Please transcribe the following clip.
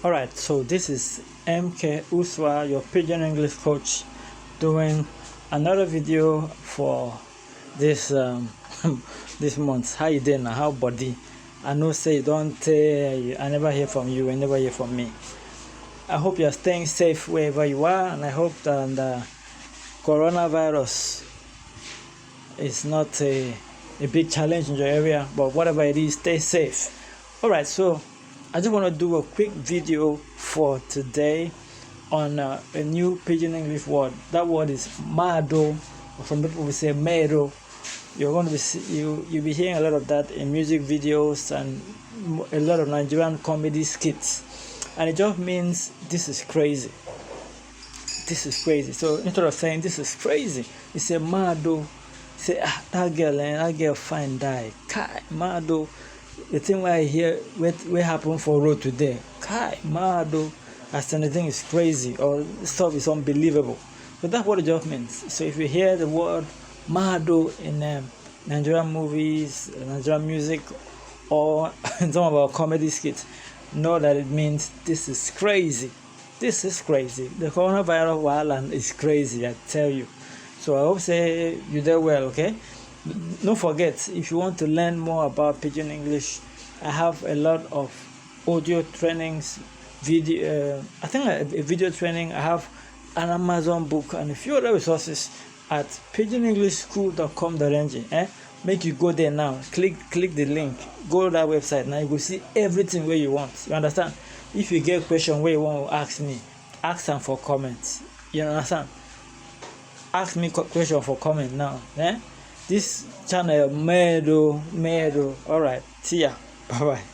Alright, so this is MK Uswa, your Pidgin English coach, doing another video for this this month. How you doing? How body? I know say you don't I never hear from you, I never hear from me. I hope you're staying safe wherever you are, and I hope that the coronavirus is not a big challenge in your area, but whatever it is, stay safe. Alright, so I just want to do a quick video for today on a new Pidgin English word. That word is mado, or some people will say medo. You're going to be you'll be hearing a lot of that in music videos and a lot of Nigerian comedy skits, and it just means this is crazy. This is crazy. So instead of saying this is crazy, you say mado. Say that girl fine die. Kai mado. The thing where I hear what happened for road today. Kai mado. As anything is crazy or stuff is unbelievable. So that's what it just means. So if you hear the word mado in Nigerian movies, Nigerian music, or in some of our comedy skits, know that it means this is crazy. This is crazy. The coronavirus wild is crazy, I tell you. So I hope say you did well, okay? Don't forget, if you want to learn more about Pidgin English, I have a lot of audio trainings, video. I think a video training. I have an Amazon book and a few other resources at pidginenglishschool.com.ng. Make you go there now. Click the link. Go to that website now. You will see everything where you want. You understand? If you get a question where you want to ask me, ask them for comments. You understand? Ask me question for comment now. This channel medo. Alright, see ya. Bye bye.